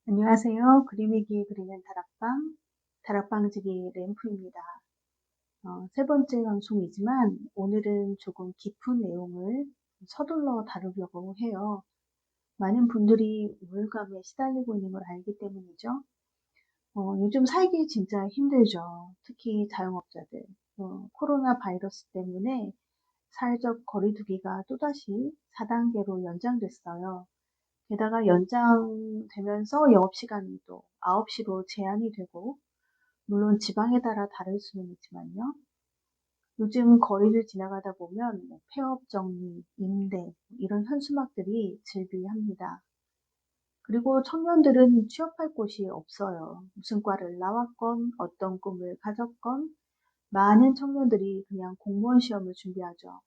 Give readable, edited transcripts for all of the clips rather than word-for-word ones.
안녕하세요. 그림일기 그리는 다락방지기 램프입니다. 세 번째 방송이지만 오늘은 조금 깊은 내용을 서둘러 다루려고 해요. 많은 분들이 우울감에 시달리고 있는 걸 알기 때문이죠. 요즘 살기 진짜 힘들죠. 특히 자영업자들. 코로나 바이러스 때문에 사회적 거리두기가 또다시 4단계로 연장됐어요. 게다가 연장되면서 영업시간이 또 9시로 제한이 되고, 물론 지방에 따라 다를 수는 있지만요. 요즘 거리를 지나가다 보면 폐업 정리, 임대 이런 현수막들이 즐비합니다. 그리고 청년들은 취업할 곳이 없어요. 무슨 과를 나왔건 어떤 꿈을 가졌건 많은 청년들이 그냥 공무원 시험을 준비하죠.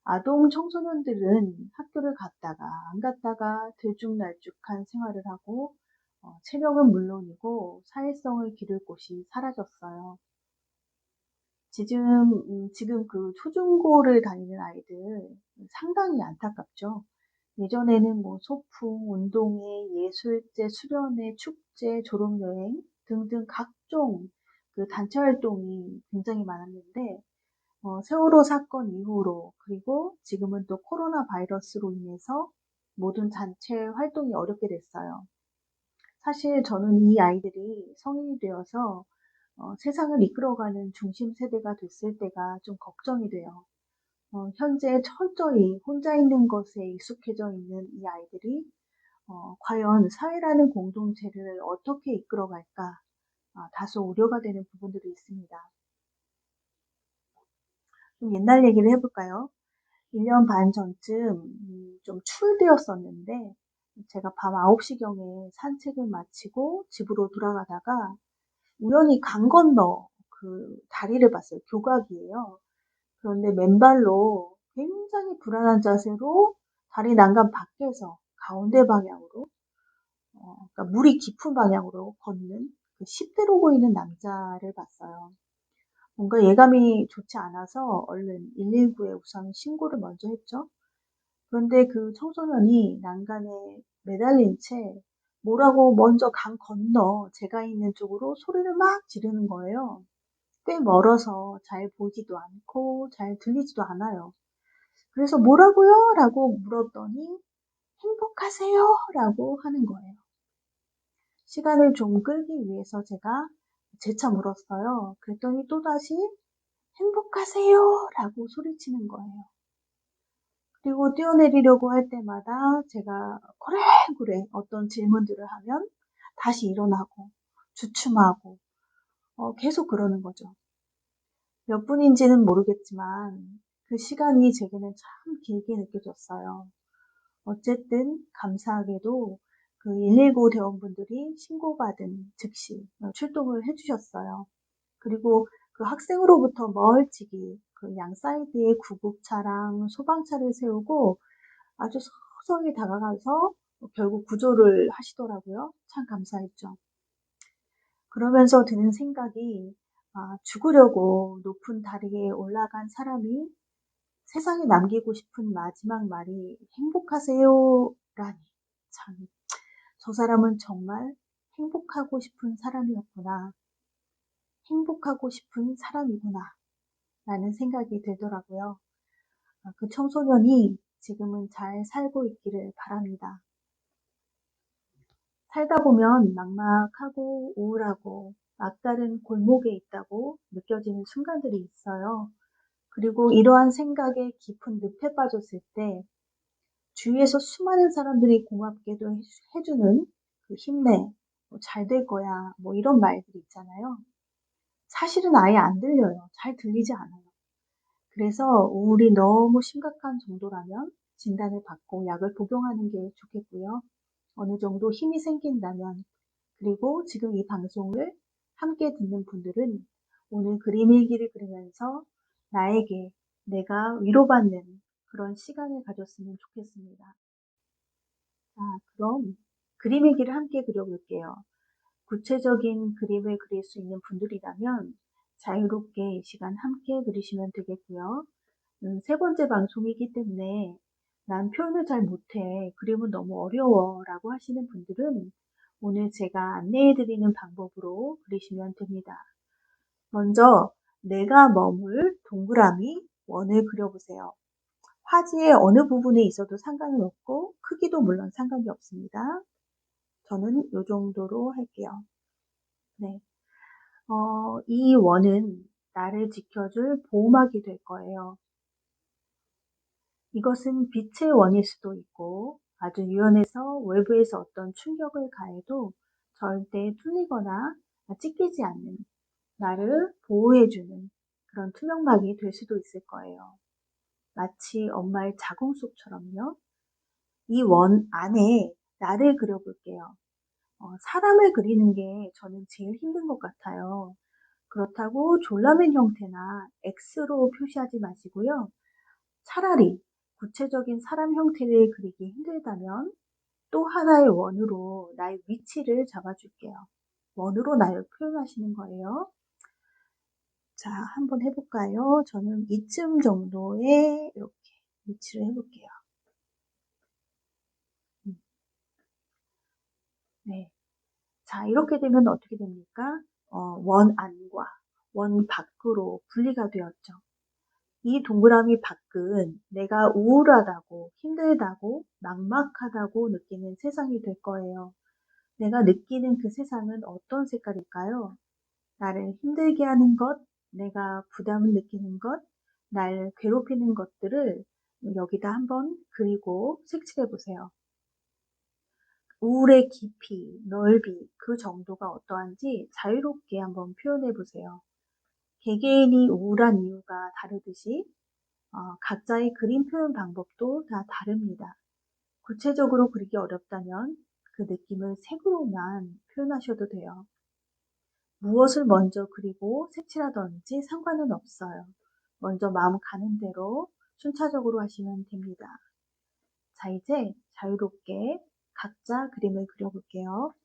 아동 청소년들은 학교를 갔다가 안 갔다가 들쭉날쭉한 생활을 하고 체력은 물론이고 사회성을 기를 곳이 사라졌어요. 지금 그 초중고를 다니는 아이들 상당히 안타깝죠. 예전에는 뭐 소풍, 운동회, 예술제, 수련회, 축제, 졸업여행 등등 각종 그 단체 활동이 굉장히 많았는데 세월호 사건 이후로 그리고 지금은 또 코로나 바이러스로 인해서 모든 단체 활동이 어렵게 됐어요. 사실 저는 이 아이들이 성인이 되어서 세상을 이끌어가는 중심 세대가 됐을 때가 좀 걱정이 돼요. 현재 철저히 혼자 있는 것에 익숙해져 있는 이 아이들이 과연 사회라는 공동체를 어떻게 이끌어갈까 다소 우려가 되는 부분들이 있습니다. 좀 옛날 얘기를 해볼까요? 1년 반 전쯤 좀 추울되었었는데 제가 밤 9시경에 산책을 마치고 집으로 돌아가다가 우연히 강 건너 그 다리를 봤어요. 교각이에요. 그런데 맨발로 굉장히 불안한 자세로 다리 난간 밖에서 가운데 방향으로 그러니까 물이 깊은 방향으로 걷는 그 10대로 보이는 남자를 봤어요. 뭔가 예감이 좋지 않아서 얼른 119에 우선 신고를 먼저 했죠. 그런데 그 청소년이 난간에 매달린 채 뭐라고 먼저 강 건너 제가 있는 쪽으로 소리를 막 지르는 거예요. 꽤 멀어서 잘 보지도 않고 잘 들리지도 않아요. 그래서 뭐라고요? 라고 물었더니 행복하세요? 라고 하는 거예요. 시간을 좀 끌기 위해서 제가 재차 물었어요. 그랬더니 또다시 행복하세요? 라고 소리치는 거예요. 그리고 뛰어내리려고 할 때마다 제가 고래고래 어떤 질문들을 하면 다시 일어나고 주춤하고 계속 그러는 거죠. 몇 분인지는 모르겠지만 그 시간이 제게는 참 길게 느껴졌어요. 어쨌든 감사하게도 그 119 대원분들이 신고받은 즉시 출동을 해주셨어요. 그리고 그 학생으로부터 멀찍이 그 양 사이드에 구급차랑 소방차를 세우고 아주 서서히 다가가서 결국 구조를 하시더라고요. 참 감사했죠. 그러면서 드는 생각이 죽으려고 높은 다리에 올라간 사람이 세상에 남기고 싶은 마지막 말이 행복하세요라니 참 저 사람은 정말 행복하고 싶은 사람이었구나. 행복하고 싶은 사람이구나. 라는 생각이 들더라고요. 그 청소년이 지금은 잘 살고 있기를 바랍니다. 살다 보면 막막하고 우울하고 막다른 골목에 있다고 느껴지는 순간들이 있어요. 그리고 이러한 생각에 깊은 늪에 빠졌을 때 주위에서 수많은 사람들이 고맙게도 해주는 그 힘내, 잘 될 거야, 뭐 이런 말들이 있잖아요. 사실은 아예 안 들려요. 잘 들리지 않아요. 그래서 우울이 너무 심각한 정도라면 진단을 받고 약을 복용하는 게 좋겠고요. 어느 정도 힘이 생긴다면 그리고 지금 이 방송을 함께 듣는 분들은 오늘 그림 일기를 그리면서 나에게 내가 위로받는 그런 시간을 가졌으면 좋겠습니다. 그럼 그림 일기를 함께 그려볼게요. 구체적인 그림을 그릴 수 있는 분들이라면 자유롭게 이 시간 함께 그리시면 되겠고요. 세 번째 방송이기 때문에 난 표현을 잘 못해. 그림은 너무 어려워. 라고 하시는 분들은 오늘 제가 안내해 드리는 방법으로 그리시면 됩니다. 먼저 내가 머물 동그라미 원을 그려보세요. 화지의 어느 부분에 있어도 상관은 없고 크기도 물론 상관이 없습니다. 저는 이 정도로 할게요. 네. 이 원은 나를 지켜줄 보호막이 될 거예요. 이것은 빛의 원일 수도 있고 아주 유연해서 외부에서 어떤 충격을 가해도 절대 뚫리거나 찢기지 않는 나를 보호해주는 그런 투명막이 될 수도 있을 거예요. 마치 엄마의 자궁속처럼요. 이 원 안에 나를 그려볼게요. 사람을 그리는 게 저는 제일 힘든 것 같아요. 그렇다고 졸라맨 형태나 X로 표시하지 마시고요. 차라리 구체적인 사람 형태를 그리기 힘들다면 또 하나의 원으로 나의 위치를 잡아줄게요. 원으로 나를 표현하시는 거예요. 자, 한번 해볼까요? 저는 이쯤 정도의 이렇게 위치를 해볼게요. 네. 자, 이렇게 되면 어떻게 됩니까? 원 안과 원 밖으로 분리가 되었죠. 이 동그라미 밖은 내가 우울하다고, 힘들다고, 막막하다고 느끼는 세상이 될 거예요. 내가 느끼는 그 세상은 어떤 색깔일까요? 나를 힘들게 하는 것, 내가 부담을 느끼는 것, 날 괴롭히는 것들을 여기다 한번 그리고 색칠해 보세요. 우울의 깊이, 넓이, 그 정도가 어떠한지 자유롭게 한번 표현해 보세요. 개개인이 우울한 이유가 다르듯이 각자의 그림 표현 방법도 다 다릅니다. 구체적으로 그리기 어렵다면 그 느낌을 색으로만 표현하셔도 돼요. 무엇을 먼저 그리고 색칠하든지 상관은 없어요. 먼저 마음 가는 대로 순차적으로 하시면 됩니다. 자, 이제 자유롭게 각자 그림을 그려볼게요.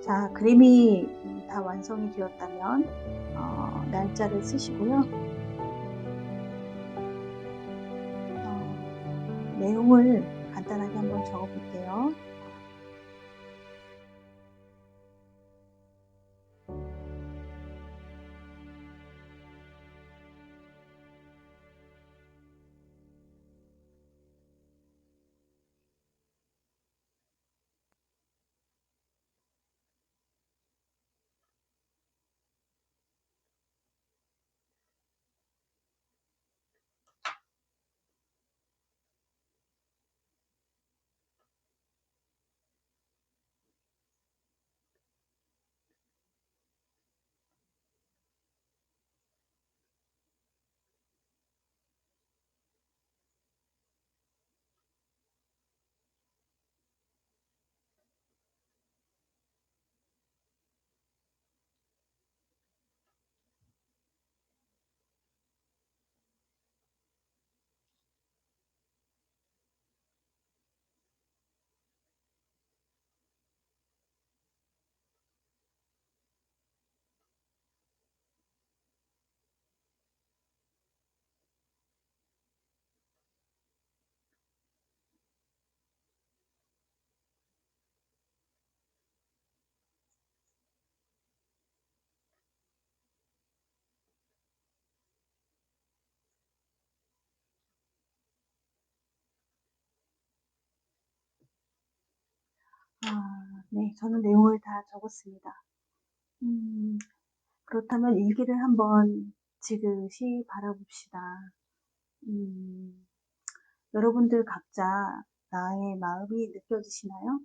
자, 그림이 다 완성이 되었다면 날짜를 쓰시고요. 내용을 간단하게 한번 적어볼게요. 네, 저는 내용을 다 적었습니다. 그렇다면 일기를 한번 지그시 바라봅시다. 여러분들 각자 나의 마음이 느껴지시나요?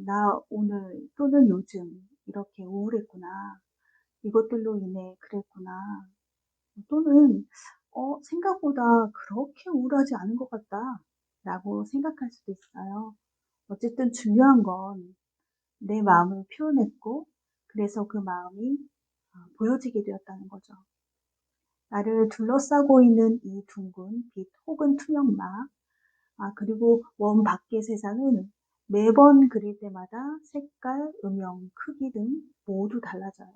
나 오늘 또는 요즘 이렇게 우울했구나. 이것들로 인해 그랬구나. 또는 생각보다 그렇게 우울하지 않은 것 같다. 라고 생각할 수도 있어요. 어쨌든 중요한 건 내 마음을 표현했고, 그래서 그 마음이 보여지게 되었다는 거죠. 나를 둘러싸고 있는 이 둥근 빛 혹은 투명막, 그리고 원 밖의 세상은 매번 그릴 때마다 색깔, 음영, 크기 등 모두 달라져요.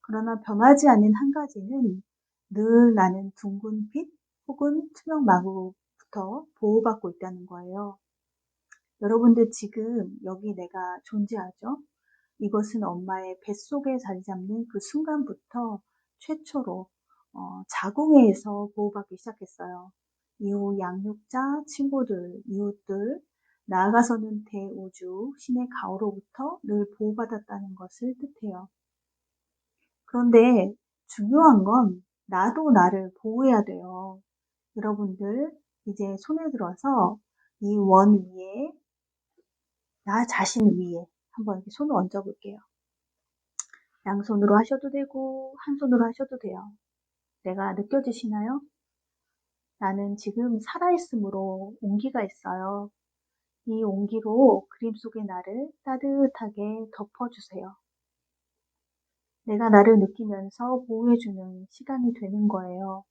그러나 변하지 않는 한 가지는 늘 나는 둥근 빛 혹은 투명막으로부터 보호받고 있다는 거예요. 여러분들 지금 여기 내가 존재하죠? 이것은 엄마의 뱃속에 자리 잡는 그 순간부터 최초로 자궁에서 보호받기 시작했어요. 이후 양육자, 친구들, 이웃들, 나아가서는 대우주, 신의 가호로부터 늘 보호받았다는 것을 뜻해요. 그런데 중요한 건 나도 나를 보호해야 돼요. 여러분들 이제 손을 들어서 이 원 위에 나 자신 위에 한번 이렇게 손을 얹어 볼게요. 양손으로 하셔도 되고 한 손으로 하셔도 돼요. 내가 느껴지시나요? 나는 지금 살아있음으로 온기가 있어요. 이 온기로 그림 속의 나를 따뜻하게 덮어주세요. 내가 나를 느끼면서 보호해주는 시간이 되는 거예요.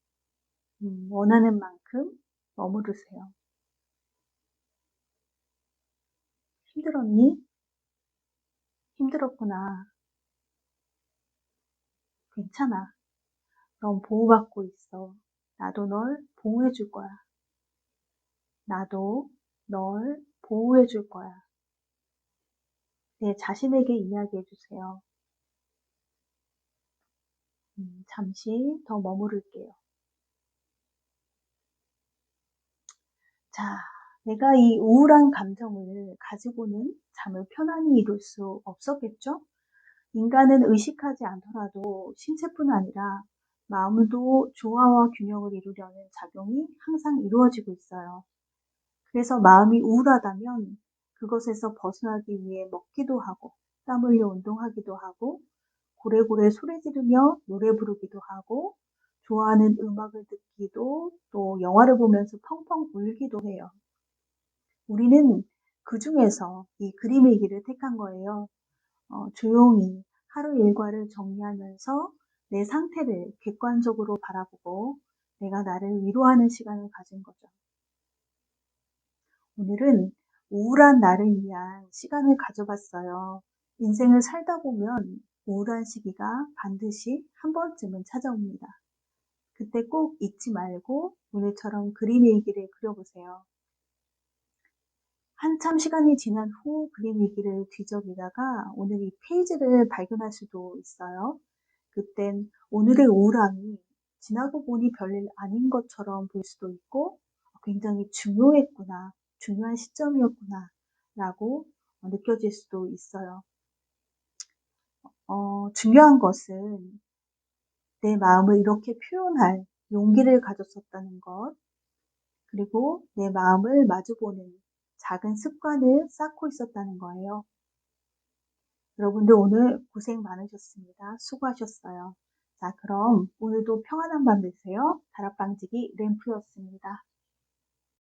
원하는 만큼 머무르세요. 힘들었니? 힘들었구나. 괜찮아. 넌 보호받고 있어. 나도 널 보호해줄 거야. 나도 널 보호해줄 거야. 내 자신에게 이야기해주세요. 잠시 더 머무를게요. 자, 내가 이 우울한 감정을 가지고는 잠을 편안히 이룰 수 없었겠죠? 인간은 의식하지 않더라도 신체뿐 아니라 마음도 조화와 균형을 이루려는 작용이 항상 이루어지고 있어요. 그래서 마음이 우울하다면 그것에서 벗어나기 위해 먹기도 하고 땀 흘려 운동하기도 하고 고래고래 소리 지르며 노래 부르기도 하고 좋아하는 음악을 듣기도 또 영화를 보면서 펑펑 울기도 해요. 우리는 그 중에서 이 그림의 길을 택한 거예요. 조용히 하루 일과를 정리하면서 내 상태를 객관적으로 바라보고 내가 나를 위로하는 시간을 가진 거죠. 오늘은 우울한 나를 위한 시간을 가져봤어요. 인생을 살다 보면 우울한 시기가 반드시 한 번쯤은 찾아옵니다. 그때 꼭 잊지 말고 오늘처럼 그림 일기를 그려보세요. 한참 시간이 지난 후 그림 일기를 뒤적이다가 오늘 이 페이지를 발견할 수도 있어요. 그땐 오늘의 우울함이 지나고 보니 별일 아닌 것처럼 보일 수도 있고 굉장히 중요했구나, 중요한 시점이었구나 라고 느껴질 수도 있어요. 중요한 것은 내 마음을 이렇게 표현할 용기를 가졌었다는 것, 그리고 내 마음을 마주보는 작은 습관을 쌓고 있었다는 거예요. 여러분들 오늘 고생 많으셨습니다. 수고하셨어요. 자, 그럼 오늘도 평안한 밤 되세요. 다락방지기 램프였습니다.